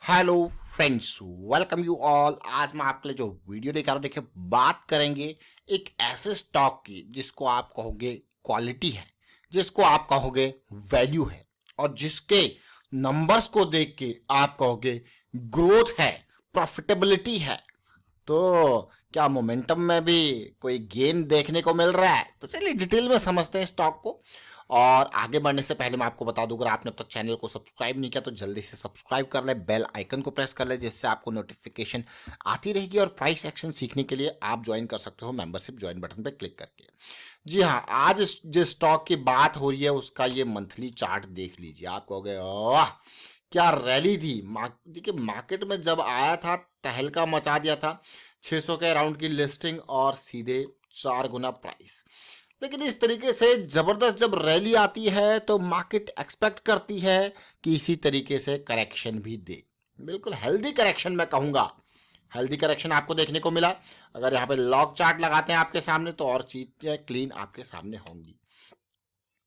Hello friends, welcome you all. आज मैं आपके लिए जो वीडियो लेकर आ रहा हूं, देखिए बात करेंगे एक ऐसे स्टॉक की जिसको आप कहोगे क्वालिटी है, जिसको आप कहोगे वैल्यू है, और जिसके नंबर्स को देख के आप कहोगे ग्रोथ है, प्रॉफिटेबिलिटी है। तो क्या मोमेंटम में भी कोई गेन देखने को मिल रहा है? तो चलिए डिटेल में समझते हैं स्टॉक को। और आगे बढ़ने से पहले मैं आपको बता दूं, अगर आपने अब तक चैनल को सब्सक्राइब नहीं किया तो जल्दी से सब्सक्राइब कर ले, बेल आइकन को प्रेस कर ले, जिससे आपको नोटिफिकेशन आती रहेगी। और प्राइस एक्शन सीखने के लिए आप ज्वाइन कर सकते हो मेंबरशिप ज्वाइन बटन पर क्लिक करके। जी हाँ, आज जिस स्टॉक की बात हो रही है उसका ये मंथली चार्ट देख लीजिए। आप कहोगे वाह क्या रैली थी। देखिए मार्केट में जब आया था तहलका मचा दिया था, 600 के अराउंड की लिस्टिंग और सीधे 4 गुना प्राइस। लेकिन इस तरीके से जबरदस्त जब रैली आती है तो मार्केट एक्सपेक्ट करती है कि इसी तरीके से करेक्शन भी दे। बिल्कुल हेल्दी करेक्शन मैं कहूंगा, हेल्दी करेक्शन आपको देखने को मिला। अगर यहाँ पे लॉग चार्ट लगाते हैं आपके सामने तो और चीजें क्लीन आपके सामने होंगी।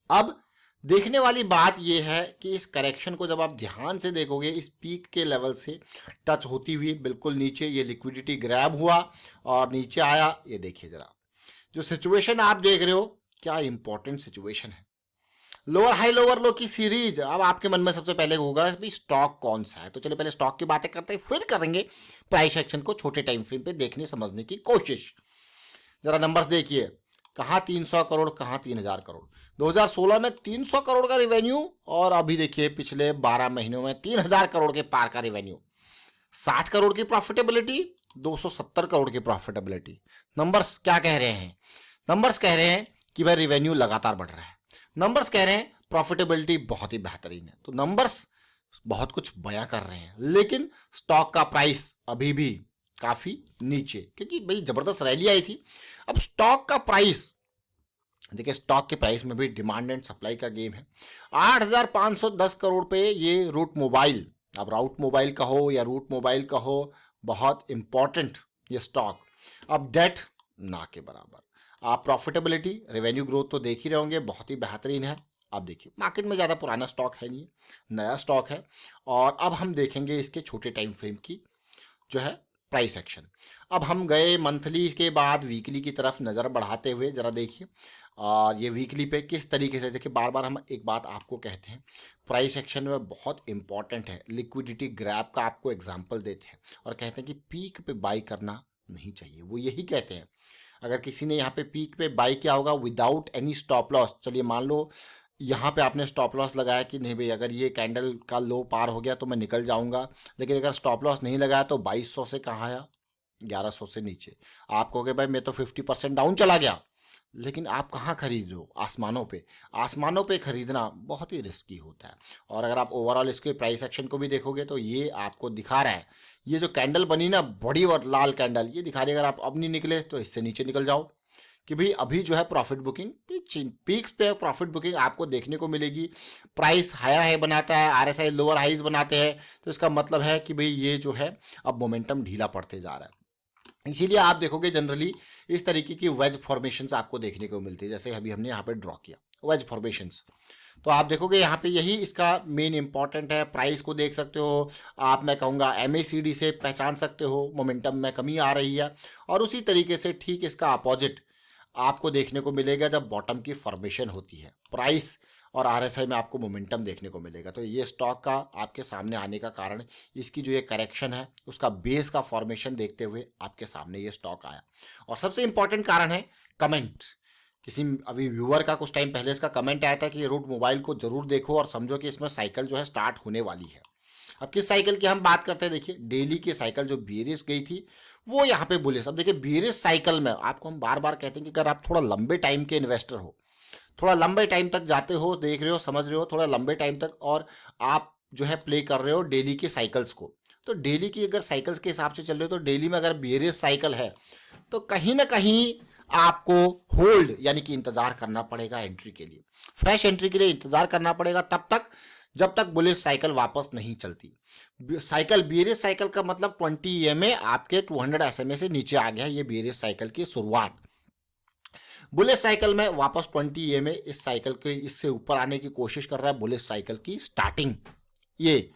अब देखने वाली बात यह है कि इस करेक्शन को जब आप ध्यान से देखोगे, इस पीक के लेवल से टच होती हुई बिल्कुल नीचे ये लिक्विडिटी ग्रैब हुआ और नीचे आया। ये देखिए जरा, जो सिचुएशन आप देख रहे हो क्या इंपॉर्टेंट सिचुएशन है। लोअर हाई लोअर लो की सीरीज। अब आपके मन में सबसे पहले होगा भी स्टॉक कौन सा है, तो चलिए पहले स्टॉक की बातें करते हैं, फिर करेंगे प्राइस एक्शन को छोटे टाइम फ्रेम पे देखने समझने की कोशिश। जरा नंबर्स देखिए, कहाँ 300 करोड़, कहाँ 3000 करोड़। 2016 में 300 करोड़ का रिवेन्यू, और अभी देखिए पिछले 12 महीनों में 3000 करोड़ के पार का रिवेन्यू। 60 करोड़ की प्रॉफिटेबिलिटी, 270 करोड़ की प्रॉफिटेबिलिटी। नंबर्स क्या कह रहे हैं? नंबर्स कह रहे हैं कि भाई रिवेन्यू लगातार बढ़ रहा है। नंबर्स कह रहे हैं प्रॉफिटेबिलिटी बहुत ही बेहतरीन है। तो नंबर्स बहुत कुछ बयां कर रहे हैं, लेकिन स्टॉक का प्राइस अभी भी काफी नीचे, क्योंकि भाई जबरदस्त रैली आई थी। अब स्टॉक का प्राइस देखिए, स्टॉक के प्राइस में भी डिमांड एंड सप्लाई का गेम है। 8,510 करोड़ पे ये रूट मोबाइल, अब राउट मोबाइल कहो या रूट मोबाइल कहो, बहुत इंपॉर्टेंट ये स्टॉक। अब डेट ना के बराबर। आप प्रॉफिटेबिलिटी रेवेन्यू ग्रोथ तो देख ही रहे होंगे, बहुत ही बेहतरीन है। अब देखिए मार्केट में ज़्यादा पुराना स्टॉक है नहीं, नया स्टॉक है। और अब हम देखेंगे इसके छोटे टाइम फ्रेम की जो है प्राइस एक्शन। अब हम गए मंथली के बाद वीकली की तरफ नज़र बढ़ाते हुए, जरा देखिए और ये वीकली पे किस तरीके से। देखिए बार बार हम एक बात आपको कहते हैं, प्राइस एक्शन में बहुत इंपॉर्टेंट है लिक्विडिटी ग्रैब का, आपको एग्जांपल देते हैं और कहते हैं कि पीक पे बाई करना नहीं चाहिए। वो यही कहते हैं, अगर किसी ने यहाँ पे पीक पे बाई किया होगा विदाउट एनी स्टॉप लॉस, चलिए मान लो यहाँ पे आपने स्टॉप लॉस लगाया कि नहीं भाई अगर ये कैंडल का लो पार हो गया तो मैं निकल जाऊंगा, लेकिन अगर स्टॉप लॉस नहीं लगाया तो 2200 से कहाँ आया, 1100 से नीचे। आप कहोगे भाई मैं तो 50% डाउन चला गया, लेकिन आप कहाँ खरीद रहे हो? आसमानों पे। आसमानों पे खरीदना बहुत ही रिस्की होता है। और अगर आप ओवरऑल इसके प्राइस एक्शन को भी देखोगे तो ये आपको दिखा रहा है, ये जो कैंडल बनी ना बड़ी और लाल कैंडल, ये दिखा रही है अगर आप अब नहीं निकले तो इससे नीचे निकल जाओ, कि भाई अभी जो है प्रॉफिट बुकिंग पीक्स पे प्रॉफिट बुकिंग आपको देखने को मिलेगी। प्राइस हायर हाई बनाता है, आरएसआई लोअर हाईज बनाते हैं, तो इसका मतलब है कि भाई ये जो है अब मोमेंटम ढीला पड़ते जा रहा है। इसीलिए आप देखोगे जनरली इस तरीके की वेज फॉर्मेशंस आपको देखने को मिलती है, जैसे अभी हमने यहाँ पे ड्रॉ किया वेज फॉर्मेशंस। तो आप देखोगे यहाँ पे यही इसका मेन इंपॉर्टेंट है। प्राइस को देख सकते हो आप, मैं कहूँगा एमएसीडी से पहचान सकते हो मोमेंटम में कमी आ रही है। और उसी तरीके से ठीक इसका अपोजिट आपको देखने को मिलेगा जब बॉटम की फॉर्मेशन होती है, प्राइस और आरएसआई में आपको मोमेंटम देखने को मिलेगा। तो ये स्टॉक का आपके सामने आने का कारण इसकी जो ये करेक्शन है उसका बेस का फॉर्मेशन देखते हुए आपके सामने ये स्टॉक आया। और सबसे इंपॉर्टेंट कारण है कमेंट। किसी अभी व्यूअर का कुछ टाइम पहले इसका कमेंट आया था कि ये रूट मोबाइल को जरूर देखो और समझो कि इसमें साइकिल जो है स्टार्ट होने वाली है। अब किस साइकिल की हम बात करते हैं? देखिए डेली की साइकिल जो बेरिस गई थी वो यहाँ पे बुलिस। अब देखिए बेरिस साइकिल में आपको हम बार बार कहते हैं कि अगर आप थोड़ा लंबे टाइम के इन्वेस्टर हो, थोड़ा लंबे टाइम तक जाते हो, देख रहे हो, समझ रहे हो, थोड़ा लंबे टाइम तक, और आप जो है प्ले कर रहे हो डेली की साइकिल्स को, तो डेली की अगर साइकिल्स के हिसाब से चल रहे हो तो डेली में अगर बेरिस साइकिल है तो कहीं ना कहीं आपको होल्ड यानी कि इंतजार करना पड़ेगा एंट्री के लिए, फ्रेश एंट्री के लिए इंतजार करना पड़ेगा तब तक जब तक बुलिश साइकिल वापस नहीं चलती। साइकिल बेरिस साइकिल का मतलब 20 ईएमए आपके 200 एसएमए से नीचे आ गया, ये बेरिस साइकिल की शुरुआत। बुलिश साइकिल में वापस 20 ईएमए इस साइकिल के इससे ऊपर आने की कोशिश कर रहा है, बुलिश साइकिल की स्टार्टिंग ये।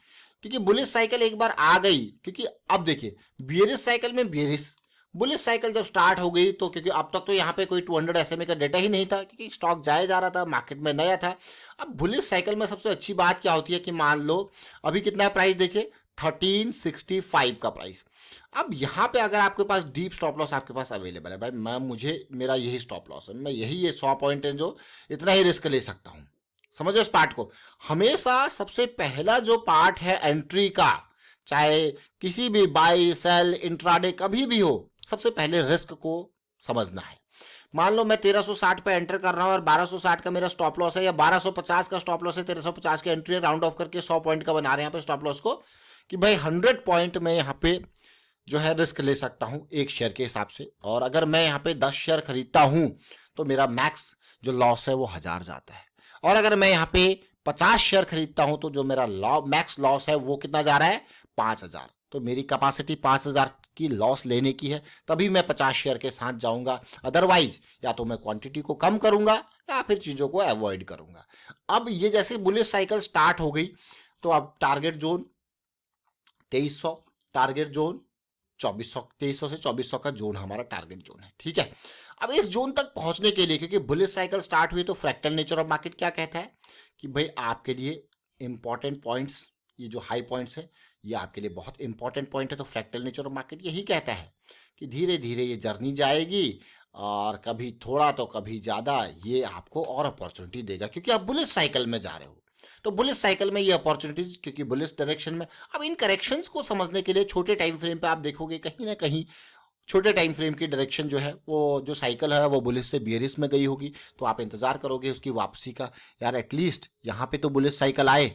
क्योंकि बुलिश साइकिल एक बार आ गई, क्योंकि अब देखिए बियरिश साइकिल में बियरिश, बुलिश साइकिल जब स्टार्ट हो गई तो क्योंकि अब तक तो यहाँ पे कोई 200 SMA का डेटा ही नहीं था, क्योंकि स्टॉक जाया जा रहा था, मार्केट में नया था। अब बुलिश साइकिल में सबसे अच्छी बात क्या होती है कि मान लो अभी कितना प्राइस देखिए 1365 का प्राइस। अब यहाँ पे अगर आपके पास डीप स्टॉप लॉस आपके पास अवेलेबल है, भाई मैं मुझे मेरा यही स्टॉप लॉस है, मैं यही ये 100 पॉइंट है जो इतना ही रिस्क ले सकता हूँ। समझो इस पार्ट को। हमेशा सबसे पहला जो पार्ट है एंट्री का, चाहे किसी भी बाई सेल इंट्राडे कभी भी हो, सबसे पहले रिस्क को समझना है। मान लो मैं 1360 पे एंटर कर रहा हूं और 1260 का मेरा स्टॉप लॉस है, या 1250 का स्टॉप लॉस है, 1350 की एंट्री है, राउंड ऑफ करके 100 पॉइंट का बना रहे हैं यहाँ पे स्टॉप लॉस को, कि भाई 100 पॉइंट में यहाँ पे जो है रिस्क ले सकता हूं एक शेयर के हिसाब से। और अगर मैं यहाँ पे 10 शेयर खरीदता हूं तो मेरा मैक्स जो लॉस है वो 1000 जाता है। और अगर मैं यहाँ पे 50 शेयर खरीदता हूं तो जो मेरा मैक्स लॉस है वो कितना जा रहा है, 5000। तो मेरी कैपेसिटी 5000 की लॉस लेने की है, तभी मैं 50 शेयर के साथ जाऊंगा। अदरवाइज या तो मैं क्वांटिटी को कम करूंगा या फिर चीजों को अवॉइड करूंगा। अब ये जैसे बुलिश साइकिल स्टार्ट हो गई तो अब टारगेट जोन 2300, टारगेट जोन 2400, 2300 से 2400 का जोन हमारा टारगेट जोन है, ठीक है। अब इस जोन तक पहुंचने के लिए, क्योंकि बुलिश साइकिल स्टार्ट हुई तो फ्रैक्टल नेचर ऑफ मार्केट क्या कहता है कि भाई आपके लिए इंपॉर्टेंट पॉइंट्स, ये जो हाई पॉइंट्स है ये आपके लिए बहुत इंपॉर्टेंट पॉइंट है। तो फ्रैक्टल नेचर ऑफ मार्केट यही कहता है कि धीरे धीरे ये जर्नी जाएगी और कभी थोड़ा तो कभी ज़्यादा ये आपको और अपॉर्चुनिटी देगा, क्योंकि आप बुलिश साइकिल में जा रहे हो। तो बुलिश साइकिल में ये अपॉर्चुनिटीज, क्योंकि बुलिश डायरेक्शन में, अब इन करेक्शंस को समझने के लिए छोटे टाइम फ्रेम पे आप देखोगे कहीं ना कहीं छोटे टाइम फ्रेम की डायरेक्शन जो है वो जो साइकिल है वो बुलिश से बियरिश में गई होगी, तो आप इंतजार करोगे उसकी वापसी का, यार एटलीस्ट यहाँ पे तो बुलिश साइकिल आए।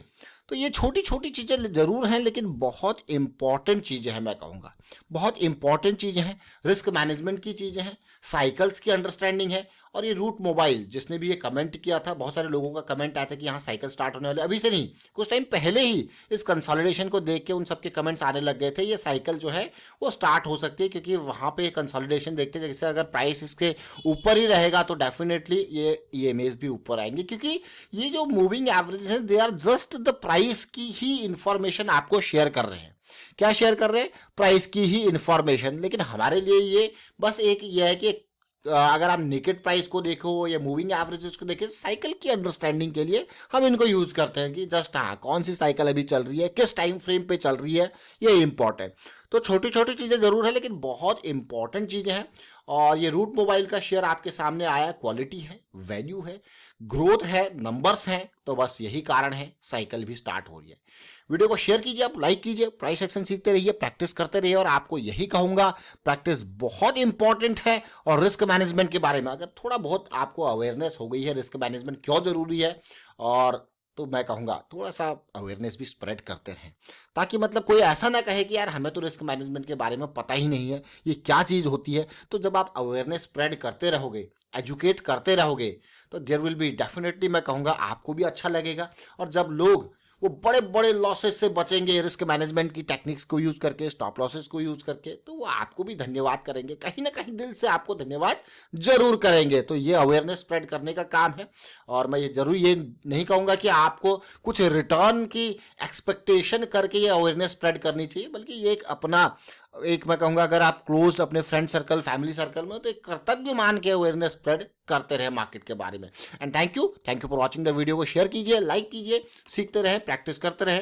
तो ये छोटी छोटी चीज़ें जरूर हैं लेकिन बहुत इंपॉर्टेंट चीज़ें हैं, मैं कहूँगा बहुत इंपॉर्टेंट चीज़ें हैं, रिस्क मैनेजमेंट की चीज़ें हैं, साइकिल्स की अंडरस्टैंडिंग है। और ये रूट मोबाइल जिसने भी ये कमेंट किया था, बहुत सारे लोगों का कमेंट आया था कि यहाँ साइकिल स्टार्ट होने वाले, अभी से नहीं कुछ टाइम पहले ही इस कंसोलिडेशन को देख के उन सबके कमेंट्स आने लग गए थे, ये साइकिल जो है वो स्टार्ट हो सकती है, क्योंकि वहाँ पे कंसोलिडेशन देखते जैसे अगर प्राइस इसके ऊपर ही रहेगा तो डेफिनेटली ये ईएमएस भी ऊपर आएंगे, क्योंकि ये जो मूविंग एवरेज है they are just the price की ही इंफॉर्मेशन आपको शेयर कर रहे हैं। क्या शेयर कर रहे हैं, प्राइस की ही इंफॉर्मेशन। लेकिन हमारे लिए ये बस एक ये है कि अगर आप नेकेड प्राइस को देखो या मूविंग एवरेजेस को देखें, साइकिल की अंडरस्टैंडिंग के लिए हम इनको यूज करते हैं कि जस्ट हाँ कौन सी साइकिल अभी चल रही है, किस टाइम फ्रेम पे चल रही है, ये इंपॉर्टेंट। तो छोटी छोटी चीज़ें जरूर है लेकिन बहुत इंपॉर्टेंट चीज़ें हैं। और ये रूट मोबाइल का शेयर आपके सामने आया, क्वालिटी है, वैल्यू है, ग्रोथ है, नंबर्स हैं, तो बस यही कारण है साइकिल भी स्टार्ट हो रही है। वीडियो को शेयर कीजिए, आप लाइक कीजिए, प्राइस एक्शन सीखते रहिए, प्रैक्टिस करते रहिए। और आपको यही कहूंगा प्रैक्टिस बहुत इंपॉर्टेंट है। और रिस्क मैनेजमेंट के बारे में अगर थोड़ा बहुत आपको अवेयरनेस हो गई है, रिस्क मैनेजमेंट क्यों जरूरी है, और तो मैं कहूँगा थोड़ा सा अवेयरनेस भी स्प्रेड करते रहें, ताकि मतलब कोई ऐसा ना कहे कि यार हमें तो रिस्क मैनेजमेंट के बारे में पता ही नहीं है, ये क्या चीज़ होती है। तो जब आप अवेयरनेस स्प्रेड करते रहोगे, एजुकेट करते रहोगे, तो देयर विल बी डेफिनेटली, मैं कहूँगा आपको भी अच्छा लगेगा। और जब लोग वो बड़े बड़े लॉसेस से बचेंगे रिस्क मैनेजमेंट की टेक्निक्स को यूज करके, स्टॉप लॉसेस को यूज करके, तो वो आपको भी धन्यवाद करेंगे, कहीं ना कहीं दिल से आपको धन्यवाद जरूर करेंगे। तो ये अवेयरनेस स्प्रेड करने का काम है। और मैं ये जरूर ये नहीं कहूँगा कि आपको कुछ रिटर्न की एक्सपेक्टेशन करके ये अवेयरनेस स्प्रेड करनी चाहिए, बल्कि ये एक अपना एक मैं कहूँगा अगर आप क्लोज अपने फ्रेंड सर्कल, फैमिली सर्कल में, तो एक कर्तव्य मान के अवेयरनेस स्प्रेड करते रहे मार्केट के बारे में। And thank you for watching the video. को शेयर कीजिए, लाइक कीजिए, सीखते रहे, प्रैक्टिस करते रहे।